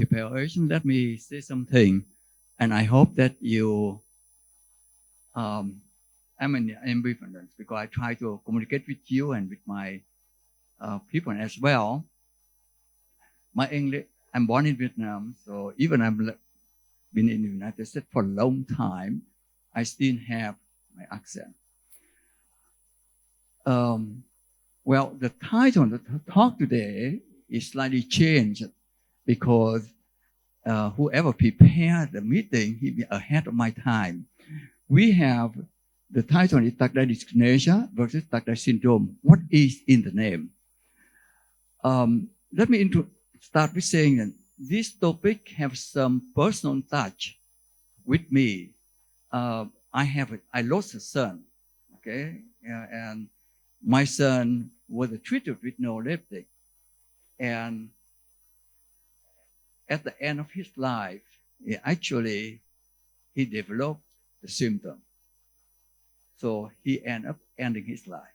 preparation, let me say something, and I hope that you, I'm in ambivalence because I try to communicate with you and with my people as well. My English, I'm born in Vietnam, so even I've been in the United States for a long time, I still have my accent. Well, the title of the talk today is slightly changed because whoever prepared the meeting, he be ahead of my time. We have the title is dyskinesia versus syndrome. What is in the name? Let me start with saying that this topic has some personal touch with me. I lost a son, okay, and my son was treated with neuroleptic, and at the end of his life, he developed the symptom. So he ended up ending his life.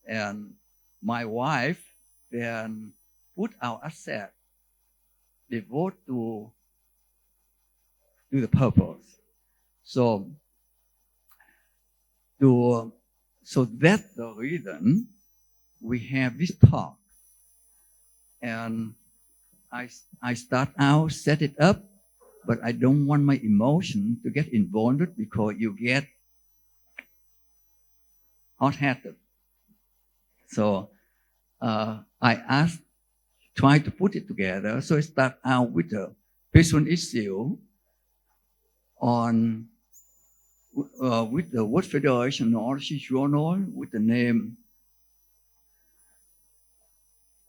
And my wife then put our asset, devote to the purpose. So that's the reason we have this talk. And I start out, set it up, but I don't want my emotion to get involved because you get hot-headed. So I try to put it together. So I start out with the personal issue on with the World Federation Neurology Journal with the name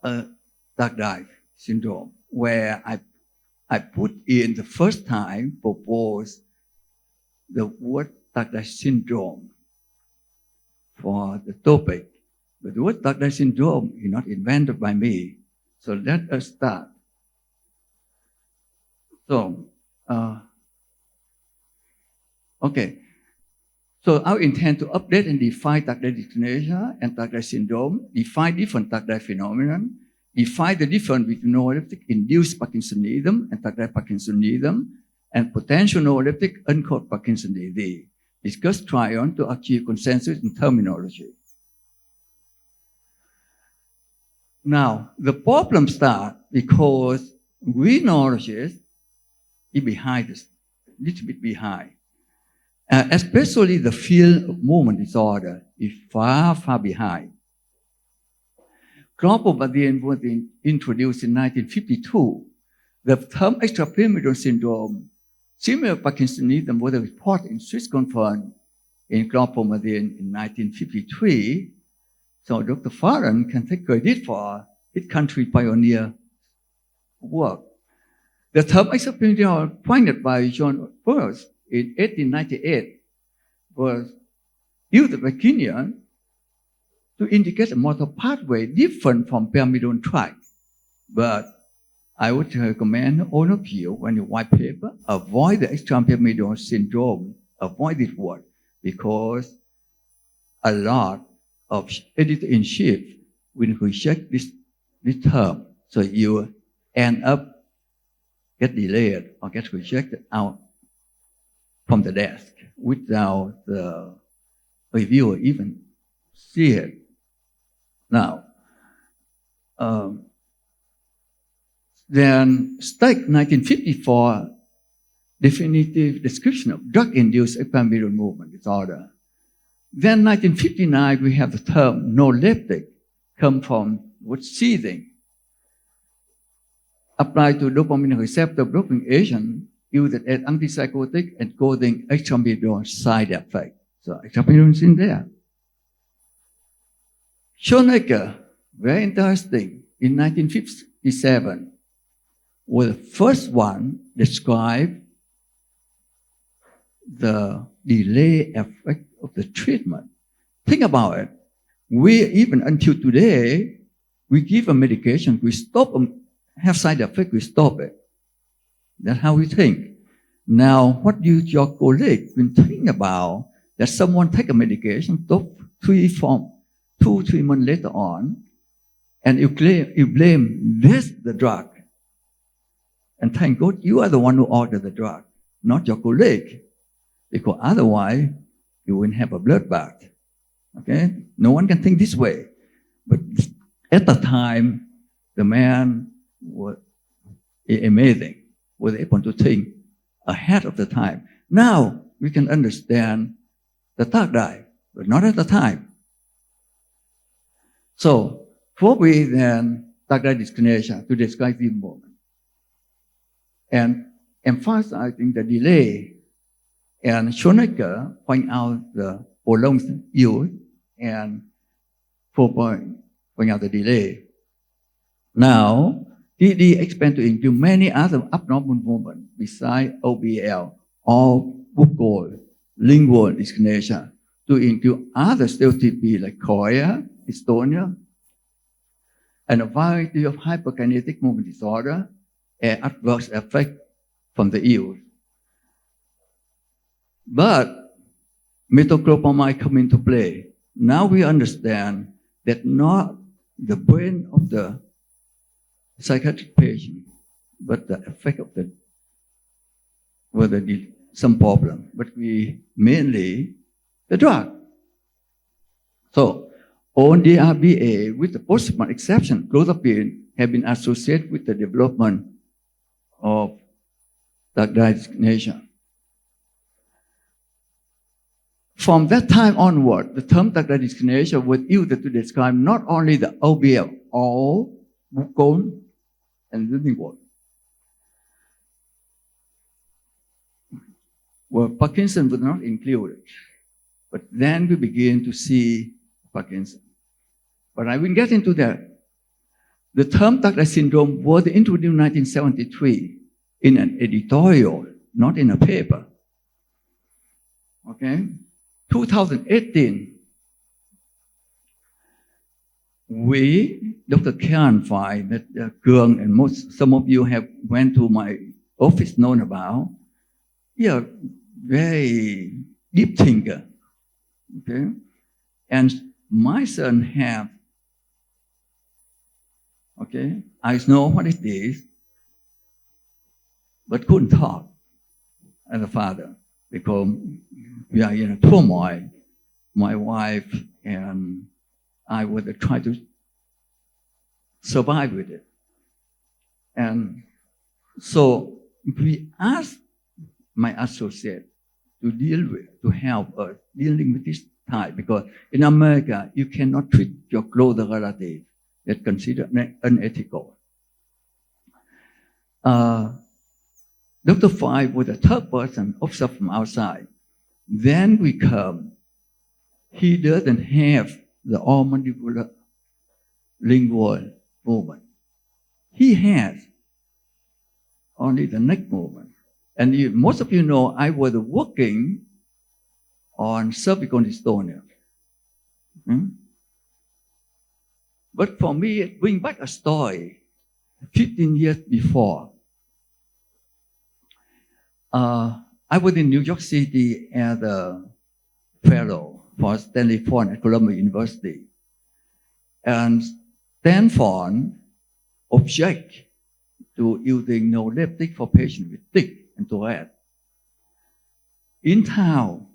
dark dive syndrome, where I put in the first time proposed the word dark dive syndrome for the topic. But the word dark dive syndrome is not invented by me. So let us start. So, okay. So our intent to update and define dark dive dyskinesia and dark dive syndrome, define different dark dive phenomenon, define the difference between neuroleptic-induced Parkinsonism and dark dive Parkinsonism, and potential neuroleptic uncaused Parkinson disease. Discuss try on to achieve consensus in terminology. Now, the problem starts because we neurologists are behind this, a little bit behind. Especially the field of movement disorder is far, far behind. Clopidogrel was introduced in 1952. The term extrapyramidal syndrome, similar Parkinsonism, was reported in Swiss conference in clopidogrel in 1953. So Dr. Farren can take credit for his country pioneer work. The term extrapyramidal, coined by John Peirce in 1898, was used by Kenyan to indicate a motor pathway different from pyramidal tract. But I would recommend all of you, when you white paper, avoid the extrapyramidal syndrome, avoid this word, because a lot of editor-in-chief will reject this term. So you end up get delayed or get rejected out from the desk without the reviewer even see it. Now, then Steck 1954 definitive description of drug-induced epipyramidal movement disorder. Then 1959 we have the term neuroleptic, come from word seething, applied to dopamine receptor blocking agent used as antipsychotic and causing extrapyramidal side effect. So extrapyramidal is in there. Schoenecker, very interesting, in 1957, was the first one described the delay effect of the treatment. Think about it. We, even until today, we give a medication, we stop have side effect, we stop it. That's how we think. Now, what do your colleague will think about that someone take a medication, stop 2-3 months later on, and you blame this the drug. And thank God you are the one who ordered the drug, not your colleague, because otherwise you wouldn't have a bloodbath. Okay? No one can think this way. But at the time, the man was amazing, was able to think ahead of the time. Now we can understand the third eye, but not at the time. So, for me then, third eye dyskinesia to describe the moment. And emphasizing the delay. And Schoenecker point out the prolonged use and 4 point out the delay. Now, TD expand to include many other abnormal movements besides OBL or buccal, lingual dyskinesia, to include other stereotypes like chorea, dystonia, and a variety of hyperkinetic movement disorder and adverse effect from the use. But metoclopramide come into play. Now we understand that not the brain of the psychiatric patient, but the effect of the whether some problem, but we mainly the drug. So on DRBA, with the post-treatment exception, clozapine have been associated with the development of third eye dyskinesia. From that time onward, the term third eye dyskinesia was used to describe not only the OBL, or buccal and lingual. Well, Parkinson was not included, but then we begin to see Parkinson. But I will get into that. The term third eye syndrome was introduced in 1973 in an editorial, not in a paper. Okay? 2018, Dr. Khan find that Cường and some of you have went to my office known about, yeah, very deep thinker, okay? And my son have, okay, I know what it is, but couldn't talk as a father because we are in a turmoil. My wife and I would try to survive with it. And so we asked my associate to help us dealing with this type, because in America, you cannot treat your closer relative. That's considered unethical. Dr. Five was the third person observed from outside. Then we come. He doesn't have the all mandibular lingual movement. He has only the neck movement. And most of you know I was working on cervical dystonia. But for me, it brings back a story 15 years before. I was in New York City as a fellow for Stanley Ford at Columbia University. And Stanford object to using neuroleptic for patients with tic and Tourette. In town,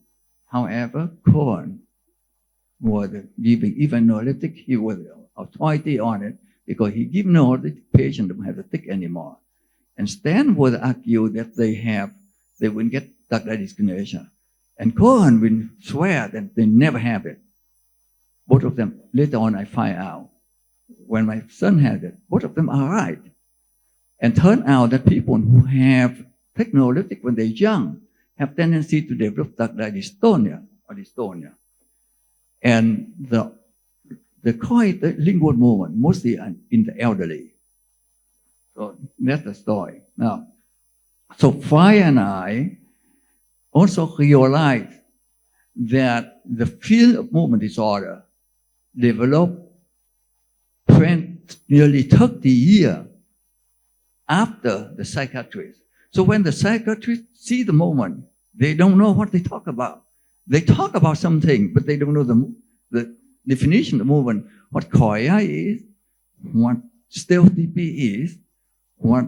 however, Cohen was giving even neuroleptic, he was authority on it because he gave neuroleptic patient don't have the tic anymore. And Stan would argue that they wouldn't get third eye dyskinesia. And Cohen will swear that they never have it. Both of them, later on I find out, when my son had it, both of them are right. And turn out that people who have technolytic when they're young have tendency to develop third eye dystonia or dystonia. And the lingual movement, mostly in the elderly. So that's the story. Now, so Fry and I also realized that the field of movement disorder developed nearly 30 years after the psychiatrist. So when the psychiatrist see the movement, they don't know what they talk about. They talk about something, but they don't know the definition of the movement, what chorea is, what stereotypy is, what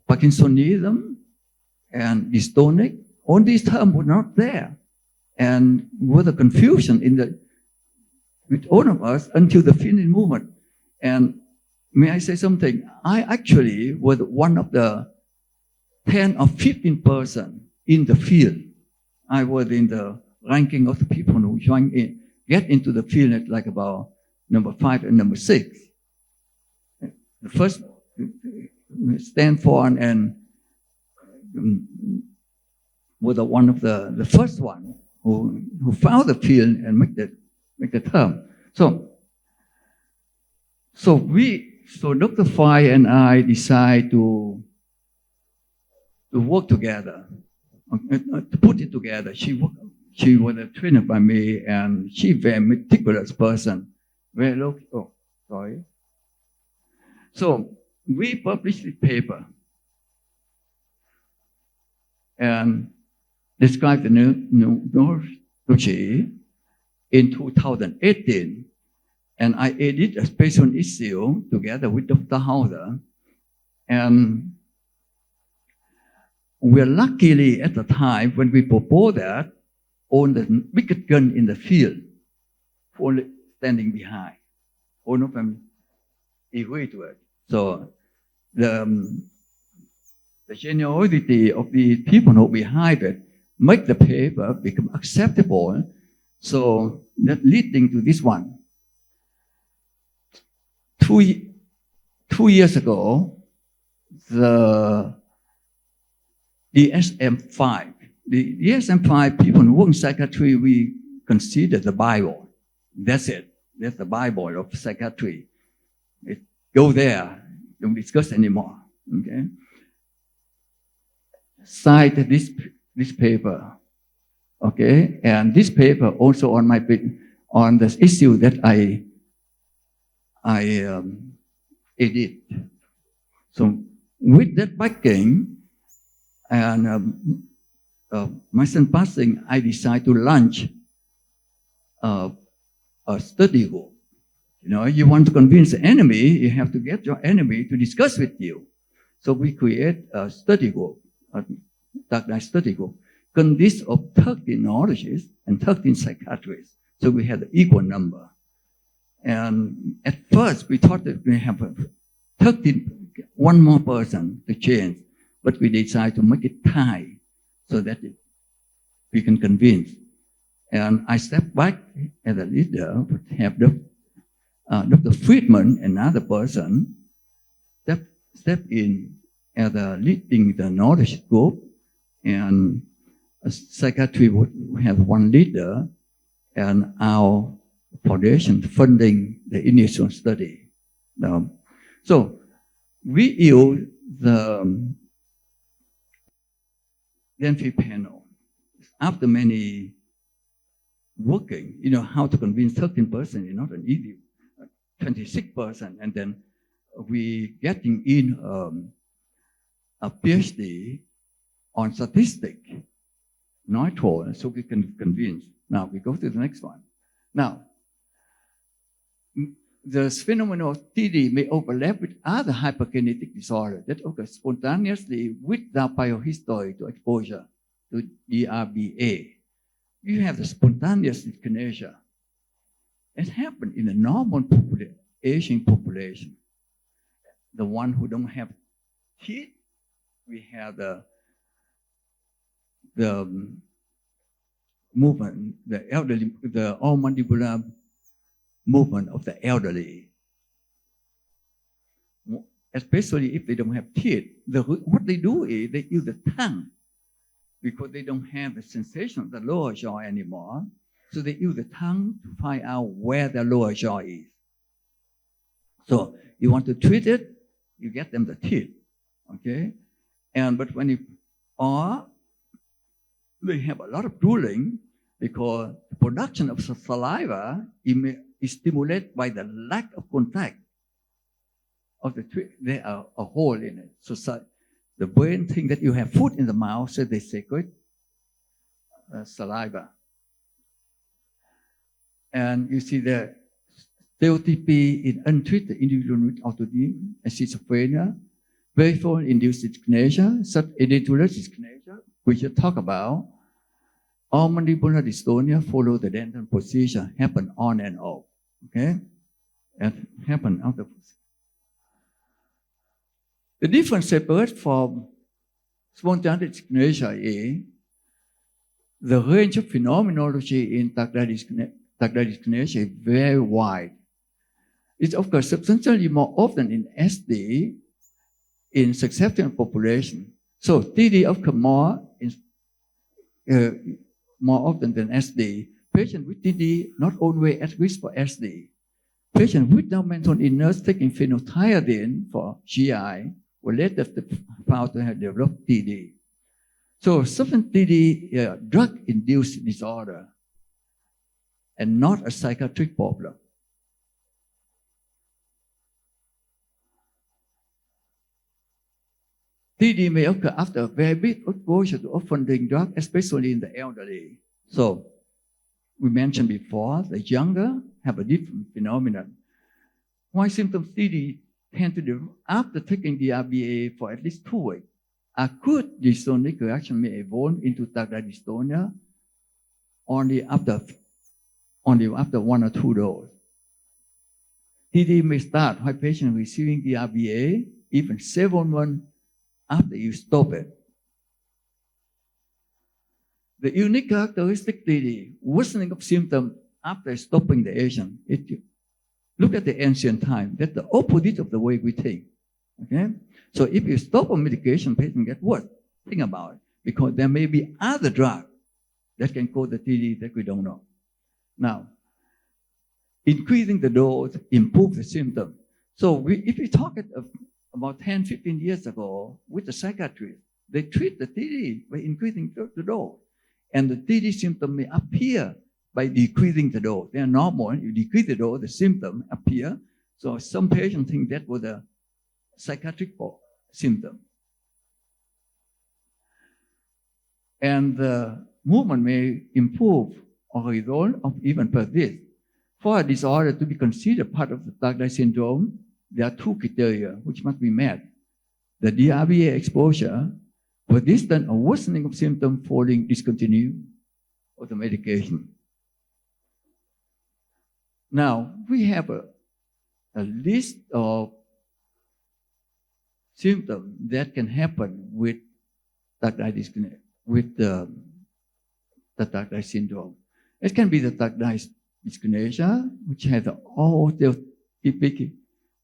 Parkinsonism and dystonic. All these terms were not there, and was a confusion with all of us until the Phiên movement. And may I say something? I actually was one of the 10 or 15 person in the field. I was in the ranking of the people who get into the field at like about number 5 and number 6. The first Stanford and was one of the first one who found the field and make the term. So Dr. Phi and I decide to work together, to put it together. She was a trainer by me, and she very meticulous person. Very low. Oh, sorry. So we published the paper and described the neurology in 2018. And I edited a special issue together with Dr. Hauser. And we're luckily at the time when we proposed that, on the biggest gun in the field, only standing behind. All of them agree to it. So the generosity of the people who behind it make the paper become acceptable. So that leading to this one. Two years ago, the DSM-5. The DSM-5 people who work in psychiatry, we consider the Bible. That's it. That's the Bible of psychiatry. Go there. Don't discuss anymore. Okay. Cite this paper. Okay. And this paper also on the issue that I edit. So with that backing and my son passing, I decided to launch a study group. You know, you want to convince the enemy, you have to get your enemy to discuss with you. So we create a study group, a dark night study group, consists of 13 neurologists and 13 psychiatrists. So we had an equal number. And at first, we thought that we have 13, one more person to change, but we decided to make it tie so that we can convince. And I stepped back as a leader, have Dr. Friedman, another person, step in as leading the knowledge group, and psychiatry would have one leader, and our foundation funding the initial study. So we use the Delphi panel. After many working, you know, how to convince 13% is not an easy, 26%, and then we getting in a PhD on statistics, neutral, so we can convince. Now we go to the next one. Now, the phenomenon of TD may overlap with other hyperkinetic disorders that occur spontaneously without biohistory to exposure to DRBA. You have the spontaneous dyskinesia. It happens in the normal Asian population. The one who don't have teeth, we have the movement, the elderly, the all mandibular movement of the elderly. Especially if they don't have teeth, what they do is they use the tongue because they don't have the sensation of the lower jaw anymore. So they use the tongue to find out where the lower jaw is. So you want to treat it, you get them the teeth, okay? But when they have a lot of drooling because the production of saliva is stimulated by the lack of contact of the teeth. There are a hole in it. So the brain thinks that you have food in the mouth, so they secrete saliva. And you see the stereotypy in untreated individual with autism and schizophrenia. Peripheral-induced dyskinesia, such edentulous dyskinesia, we should talk about. All mandibular dystonia follow the dental position, happen on and off. Okay? And happen after. The difference separate from spontaneous dyskinesia is the range of phenomenology in tactile dyskinesia is very wide. It occurs substantially more often in SD in susceptible population. So TD occurs more often than SD. Patients with TD not always at risk for SD. Patients without mental illness taking phenothiazide for GI were later found to have developed TD. So substance TD drug-induced disorder and not a psychiatric problem. TD may occur after a very big exposure to offending drug, especially in the elderly. So we mentioned before, the younger have a different phenomenon. Why symptoms TD tend to develop after taking the DRBA for at least 2 weeks? Acute dystonic reaction may evolve into tactile dystonia only after 1 or 2 doses. TD may start while patient receiving the DRBA even 7 months after you stop it. The unique characteristic TD, worsening of symptoms after stopping the agent. Look at the ancient time. That's the opposite of the way we think. Okay? So if you stop a medication, patient get worse. Think about it. Because there may be other drugs that can cause the TD that we don't know. Now, increasing the dose improves the symptom. So if we talk about 10, 15 years ago with the psychiatrist, they treat the TD by increasing the dose. And the TD symptom may appear by decreasing the dose. They are normal. You decrease the dose, the symptom appear. So some patients think that was a psychiatric symptom. And the movement may improve or resolve or even persist. For a disorder to be considered part of the tactile syndrome, there are 2 criteria which must be met. The DRBA exposure, persistent or worsening of symptoms following discontinuation of the medication. Now, we have a list of symptoms that can happen with tactile dyskinesia, with the tactile syndrome. It can be the tactile dyskinesia, which has all the typical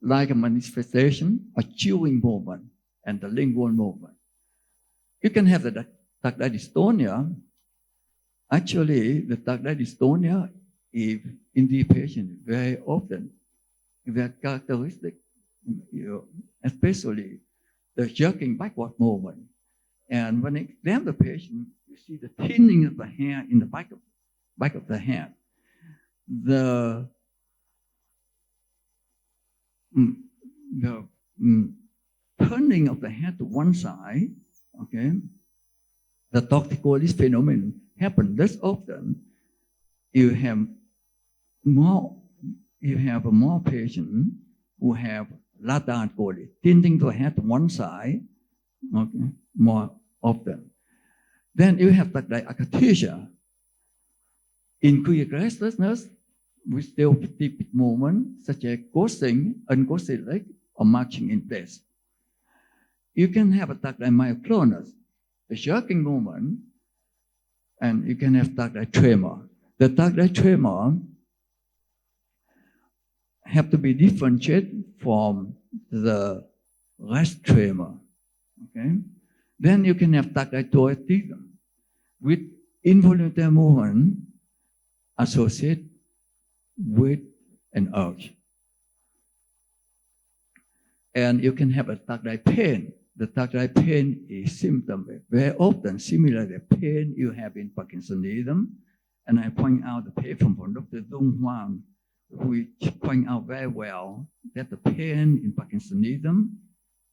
like a manifestation, a chewing movement, and the lingual movement. You can have the tactile dystonia. Actually, the tactile dystonia is in the patient very often. That characteristic, especially the jerking backward movement. And when you examine the patient, you see the thinning of the hair in the back of the head. The turning of the head to one side, okay, the torticollis phenomenon happens less often. You have more patients who have lateral collis, tilting the head to one side, okay, more often. Then you have tactile akathisia, increased restlessness with stereotypic movement such as crossing, uncrossing leg, or marching in place. You can have a tactile myoclonus, the jerking movement, and you can have tactile tremor. The tactile tremor have to be differentiated from the rest tremor. Okay? Then you can have tactile toetism with involuntary movement associated with an urge. And you can have a tactile pain. The tactile pain is symptom very often similar to the pain you have in Parkinsonism. And I point out the paper from Dr. Dung Huang, who point out very well that the pain in Parkinsonism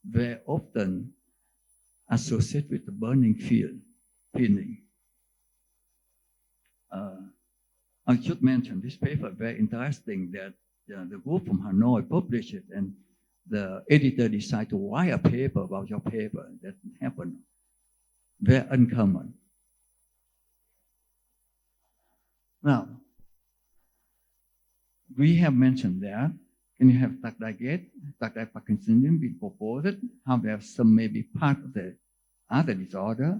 very often associated with the burning feeling. I should mention this paper very interesting that the group from Hanoi published it, and the editor decides to write a paper about your paper. That happens. Very uncommon. Now, we have mentioned that when you have tardigrade Parkinsonism being proposed, however, some may be part of the other disorder.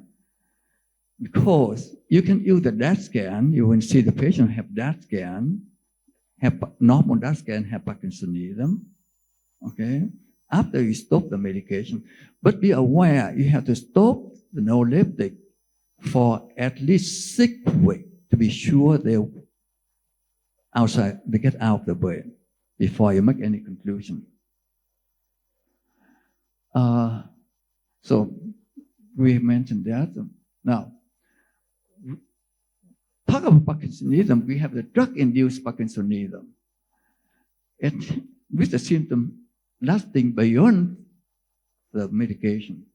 Because you can use the DAT scan, you will see the patient have DAT scan, have normal DAT scan, have Parkinsonism. Okay? After you stop the medication, but be aware you have to stop the neuroleptic for at least 6 weeks to be sure they get out of the brain before you make any conclusion. So we mentioned that. Now, talk about Parkinsonism, we have the drug-induced Parkinsonism. With the symptom lasting beyond the medication.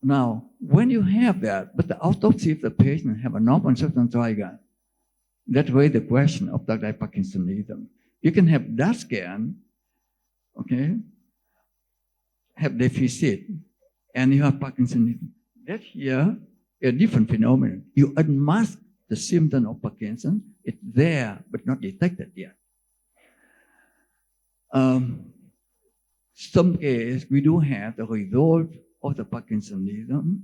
Now, when you have that, but the autopsy of the patient have a normal substance trigger, that raises the question of tardive Parkinsonism. You can have that scan, okay, have deficit, and you have Parkinsonism. That here, a different phenomenon. You unmask the symptom of Parkinson. It's there, but not detected yet. Some cases, we do have the result of the Parkinsonism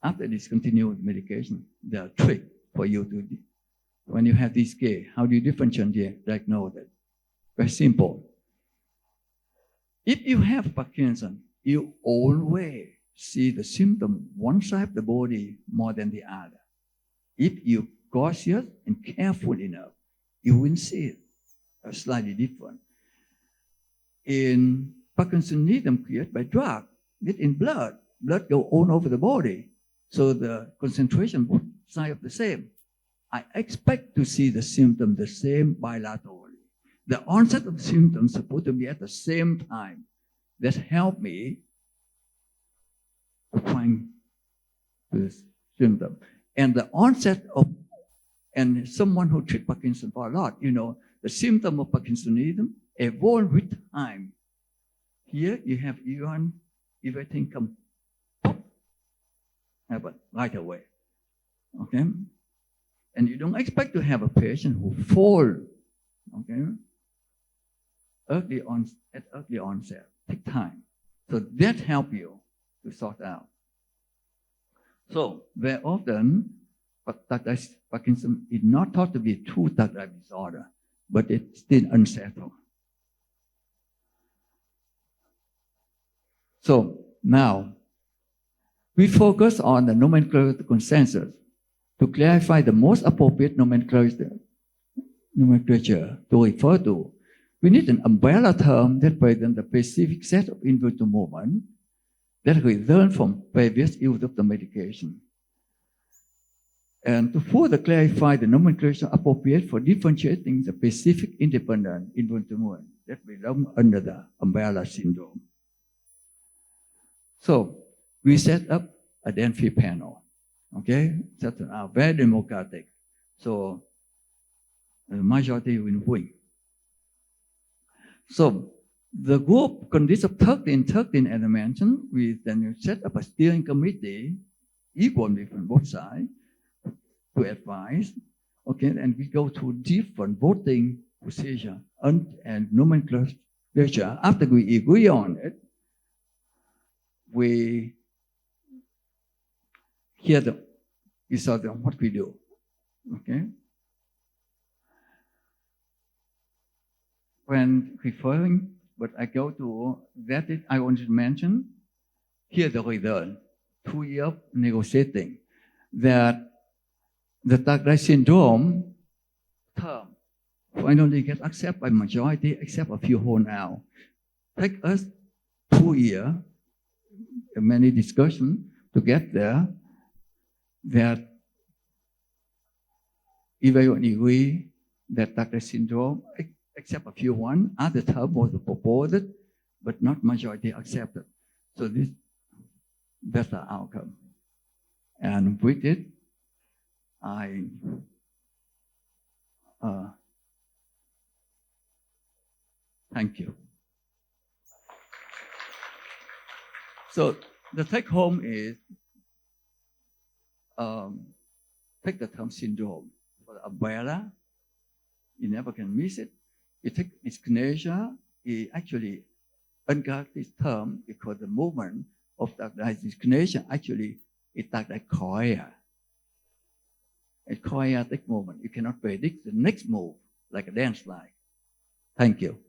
after discontinued medication. There are tricks for you to do. When you have this case, how do you differentiate, diagnose it? Very simple. If you have Parkinson, you always see the symptom one side of the body more than the other. If you're cautious and careful enough, you will see it slightly different. In Parkinsonism created by drug, it's in blood. Blood goes all over the body. So the concentration both sides are the same. I expect to see the symptom the same bilaterally. The onset of symptoms is supposed to be at the same time. That helped me to find the symptom. And the onset of, and someone who treats Parkinson for a lot, the symptom of Parkinsonism evolve with time. Here you have everything come pop, happen right away. Okay? And you don't expect to have a patient who fall, okay? Early onset, take time. So that helps you to sort out. So very often, Parkinson is not thought to be a true tardive disorder, but it's still unsettled. So now, we focus on the nomenclature consensus to clarify the most appropriate nomenclature to refer to. We need an umbrella term that presents the specific set of involuntary movement that result from previous use of the medication. And to further clarify the nomenclature appropriate for differentiating the specific independent involuntary movement that belong under the umbrella syndrome. So we set up a Delphi panel, okay? That's very democratic. So the majority will win. So the group consists of 13 as I mentioned. We then set up a steering committee, equally from both sides, to advise. Okay, and we go through different voting procedure and nomenclature. After we agree on it, we hear the result of what we do. Okay. When referring, but I go to that, I want to mention here the result. 2 years of negotiating that the tardive syndrome term finally get accepted by majority, except a few hold out. Take us 2 years, many discussions to get there, that everyone agree that tardive syndrome, except a few one, other term was proposed, but not majority accepted. So this better outcome. And with it, I Thank you. So the take home is take the term syndrome for the umbrella. You never can miss it. You take dyskinesia, it actually ungot this term because the movement of that dyskinesia actually is like choir. A choir take movement. You cannot predict the next move like a dance line. Thank you.